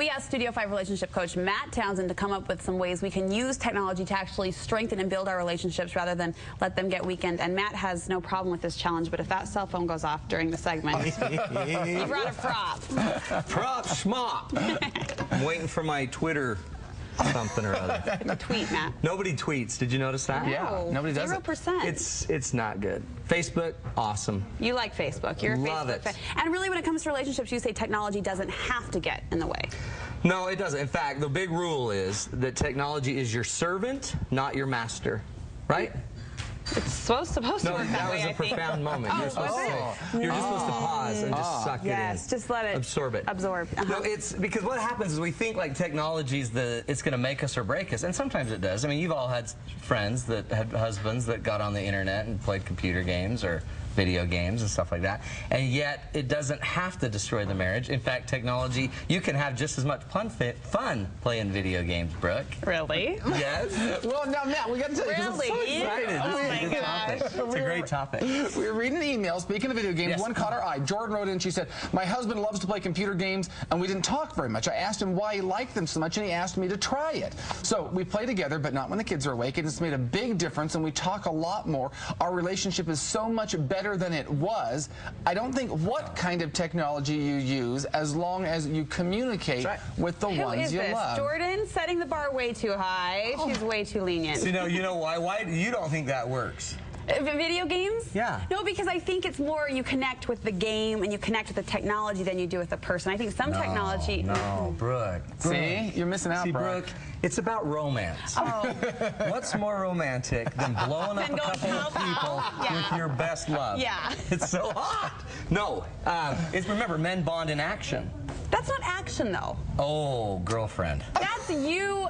We asked Studio 5 relationship coach Matt Townsend to come up with some ways we can use technology to actually strengthen and build our relationships rather than let them get weakened. And Matt has no problem with this challenge, but if that cell phone goes off during the segment, he brought a prop. Prop schmop. I'm waiting for my Twitter something or other. A tweet, Matt. Nobody tweets. Did you notice that? No, Yeah, nobody does 0%. It's not good. Facebook, awesome. You like Facebook. You're a Love Facebook it. fan. And really, when it comes to relationships, you say technology doesn't have to get in the way. No, it doesn't. In fact, the big rule is that technology is your servant, not your master. Right? It's supposed to No, work that way, was a I think. profound moment. You're supposed to You're just supposed to pause and just suck it in. Yes, just let it absorb it. Absorb. No, it's because what happens is we think like technology's it's going to make us or break us, and sometimes it does. I mean, you've all had friends that had husbands that got on the internet and played computer games or video games and stuff like that, and yet it doesn't have to destroy the marriage. In fact, technology, you can have just as much fun playing video games, Brooke. Really? Yes. Well, now, Matt, we got to tell you, 'cause I'm so Really? excited. Oh This is my a good gosh. topic. It's a great topic. We were reading an email, speaking of video games, Yes. one caught our eye. Jordan wrote in, she said, my husband loves to play computer games, and we didn't talk very much. I asked him why he liked them so much, and he asked me to try it. So we play together, but not when the kids are awake, and it's made a big difference, and we talk a lot more. Our relationship is so much better than it was. I don't think what kind of technology you use, as long as you communicate with the ones you love. Jordan setting the bar way too high. She's way too lenient. So, you know why? Why you don't think that works? Video games? Yeah. No, because I think it's more you connect with the game and you connect with the technology than you do with the person. I think some technology... No, Brooke. See? You're missing out, See, Brooke. Brooke, it's about romance. Oh. What's more romantic than blowing up a couple of people with your best love? Yeah. It's so hot. No, remember, men bond in action. That's not action, though. Oh, girlfriend. That's you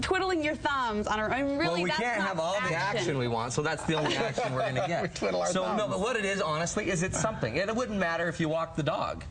twiddling your thumbs on her. I mean, really, Well, we that's can't not have all the action we want, so that's the only action we're going to get. We twiddle our No, thumbs. but what it is, honestly, is it's something. It wouldn't matter if you walk the dog.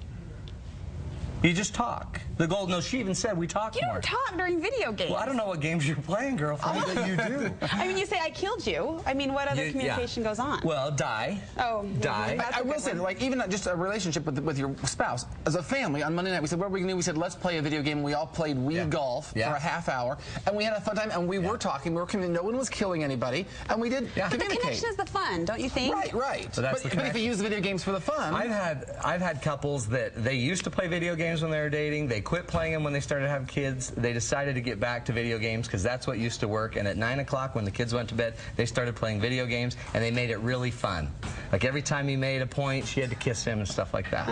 You just talk. No, she even said we talk You more. don't talk during video games. Well, I don't know what games you're playing, girlfriend, that you do. I mean, you say I killed you. I mean, what other communication goes on? Well, die. Oh. Die. That's I a will good say, one. like, even just a relationship with your spouse, as a family, on Monday night, we said, what are we going to do? We said, let's play a video game. We all played Wii Golf for a half hour, and we had a fun time, and we were talking, we were communicating. No one was killing anybody, and we did But the communicate. connection is the fun, don't you think? Right. So that's the but if you use the video games for the fun... I've had couples that they used to play video games when they were dating. They quit playing them when they started having kids. They decided to get back to video games because that's what used to work. And at 9 o'clock when the kids went to bed, they started playing video games, and they made it really fun. Like every time he made a point, she had to kiss him and stuff like that.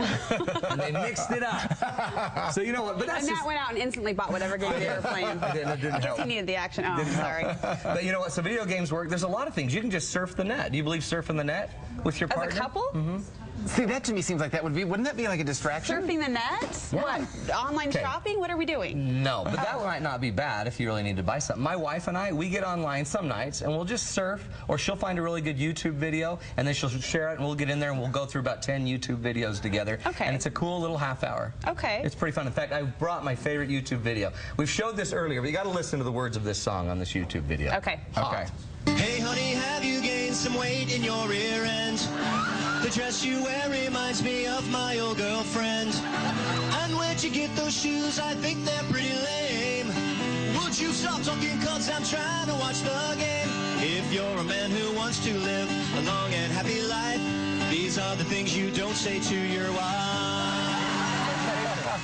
And they mixed it up. So you know what? But that's And Matt went out and instantly bought whatever game they were playing. It didn't I guess help. he needed the action. Oh, sorry. But you know what? So video games work. There's a lot of things. You can just surf the net. Do you believe surfing the net with your partner? As a couple? Mm-hmm. See, that to me seems like that would be... Wouldn't that be like a distraction? Surfing the net? Yeah. What? Online shopping? What are we doing? No, but that might not be bad if you really need to buy something. My wife and I, we get online some nights and we'll just surf, or she'll find a really good YouTube video and then she'll share it and we'll get in there and we'll go through about 10 YouTube videos together. Okay. And it's a cool little half hour. Okay. It's pretty fun. In fact, I brought my favorite YouTube video. We've showed this earlier, but you got to listen to the words of this song on this YouTube video. Okay. Okay. Hey honey, have you gained some weight in your rear end? The dress you wear reminds me of my old girlfriend. And where'd you get those shoes? I think they're pretty lame. Would you stop talking, cause I'm trying to watch the game? If you're a man who wants to live a long and happy life, these are the things you don't say to your wife.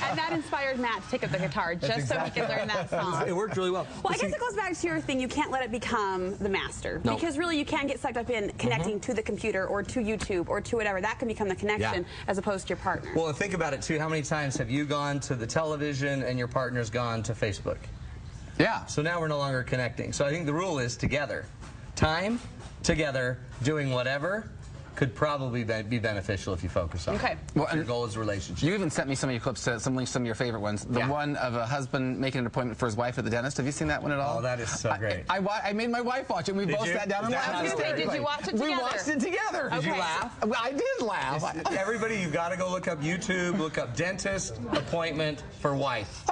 And that inspired Matt to take up the guitar just so he could learn that song. It worked really well. Well, I guess it goes back to your thing. You can't let it become the master. No. Because really, you can get sucked up in connecting to the computer or to YouTube or to whatever. That can become the connection as opposed to your partner. Well, and think about it, too. How many times have you gone to the television and your partner's gone to Facebook? Yeah. So now we're no longer connecting. So I think the rule is together. Time, together, doing whatever could probably be beneficial if you focus on it. Okay. Well, Your and goal is relationship. you even sent me some of your clips, some links, some of your favorite ones. The one of a husband making an appointment for his wife at the dentist. Have you seen that one at all? Oh, that is so great. I made my wife watch it. We both you? sat down and Is that laughed. how it hysterically. Did you watch it We together? watched it together. Did you Okay. laugh? Well, I did laugh. Everybody, you've got to go look up YouTube, look up dentist appointment for wife.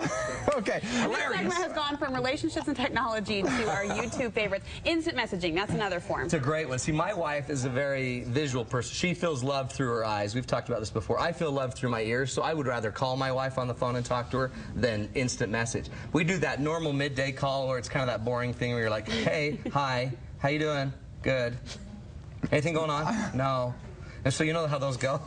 Okay. This segment has gone from relationships and technology to our YouTube favorites. Instant messaging, that's another form. It's a great one. See, my wife is a very visual visual person. She feels love through her eyes. We've talked about this before. I feel love through my ears, so I would rather call my wife on the phone and talk to her than instant message. We do that normal midday call where it's kind of that boring thing where you're like, hey, hi, how you doing? Good. Anything going on? No. And so you know how those go?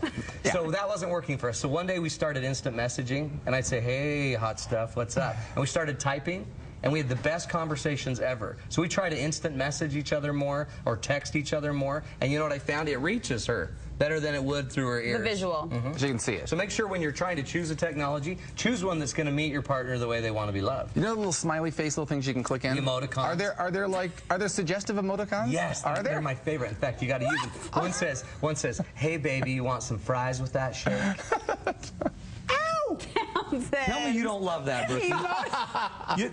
Yeah. So that wasn't working for us. So one day we started instant messaging, and I'd say, hey, hot stuff, what's up? And we started typing, and we had the best conversations ever. So we try to instant message each other more or text each other more, and you know what I found? It reaches her better than it would through her ears. The visual. Mm-hmm. So you can see it. So make sure when you're trying to choose a technology, choose one that's going to meet your partner the way they want to be loved. You know the little smiley face little things you can click in? The emoticons. Are there suggestive emoticons? Yes, are there? They're my favorite. In fact, you got to use them. One says, hey baby, you want some fries with that shake? Tell me you don't love that, Brookie.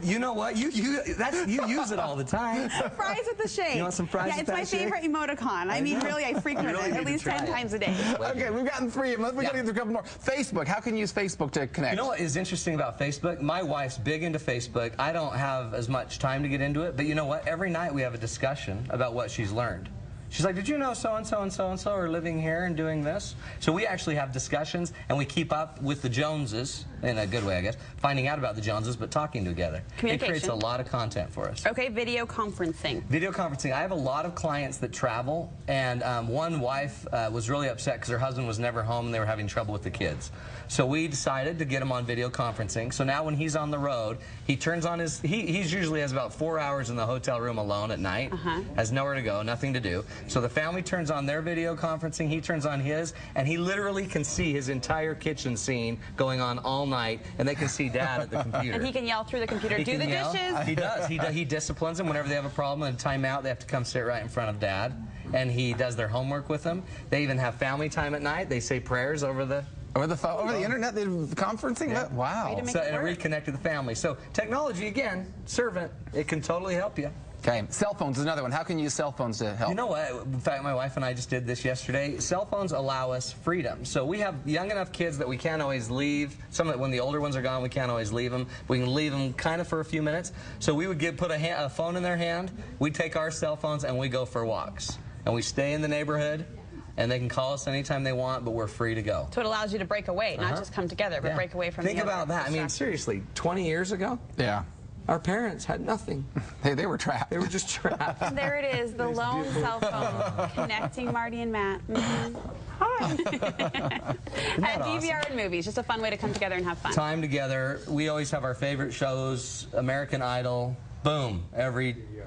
you know what? You use it all the time. Fries with the shake. You want some fries yeah, with that shake? it's my favorite emoticon. I mean, really, I frequent it at least 10 times a day. Okay, we've gotten 3 of them. We got to get through a couple more. Facebook. How can you use Facebook to connect? You know what is interesting about Facebook? My wife's big into Facebook. I don't have as much time to get into it, but you know what? Every night we have a discussion about what she's learned. She's like, did you know so-and-so and so-and-so are living here and doing this? So we actually have discussions, and we keep up with the Joneses, in a good way, I guess, finding out about the Joneses, but talking together. It creates a lot of content for us. Okay, video conferencing. Video conferencing. I have a lot of clients that travel, and one wife was really upset because her husband was never home and they were having trouble with the kids. So we decided to get him on video conferencing. So now when he's on the road, he turns on his, he usually has about 4 hours in the hotel room alone at night, has nowhere to go, nothing to do. So the family turns on their video conferencing, he turns on his, and he literally can see his entire kitchen scene going on all night, and they can see Dad at the computer. And he can yell through the computer, do the dishes? He does. He disciplines them whenever they have a problem and a timeout. They have to come sit right in front of Dad, and he does their homework with them. They even have family time at night. They say prayers over the phone, over the internet, the conferencing? Yeah. Wow. So, and it reconnected the family. So technology, again, servant, it can totally help you. Okay, cell phones is another one. How can you use cell phones to help? You know what? In fact, my wife and I just did this yesterday. Cell phones allow us freedom. So we have young enough kids that we can't always leave. When the older ones are gone, we can't always leave them. We can leave them kind of for a few minutes. So we would put a phone in their hand. We'd take our cell phones and we go for walks. And we stay in the neighborhood. And they can call us anytime they want, but we're free to go. So it allows you to break away, not just come together, but break away from Think about that. I mean, seriously, 20 years ago? Yeah. Our parents had nothing. They were trapped. They were just trapped. There it is, the lone cell phone connecting Marty and Matt. Hi. At DVR and movies, just a fun way to come together and have fun. Time together. We always have our favorite shows. American Idol. Boom.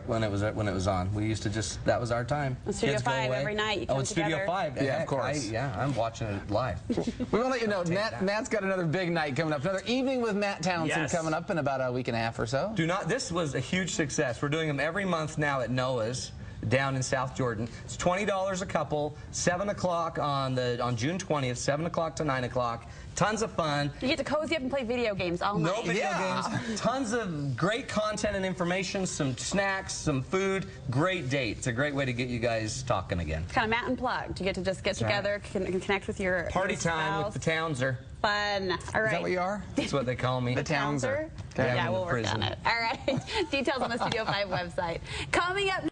When it was on. We used to that was our time. Studio 5 every night. You come Studio together. 5. Yeah, of course. I'm watching it live. We want to let you know, Matt's got another big night coming up. Another evening with Matt Townsend coming up in about a week and a half or so. This was a huge success. We're doing them every month now at Noah's down in South Jordan. It's $20 a couple, 7 o'clock on June 20th, 7 o'clock to 9 o'clock. Tons of fun. You get to cozy up and play video games all night. No video games. Tons of great content and information, some snacks, some food. Great date. It's a great way to get you guys talking again. It's kind of Matt Unplugged. You get to just get together, connect with your party time with the Townser. Fun. All right. Is that what you are? That's what they call me. The Townser. Yeah, we'll work on it. All right. Details on the Studio 5 website. Coming up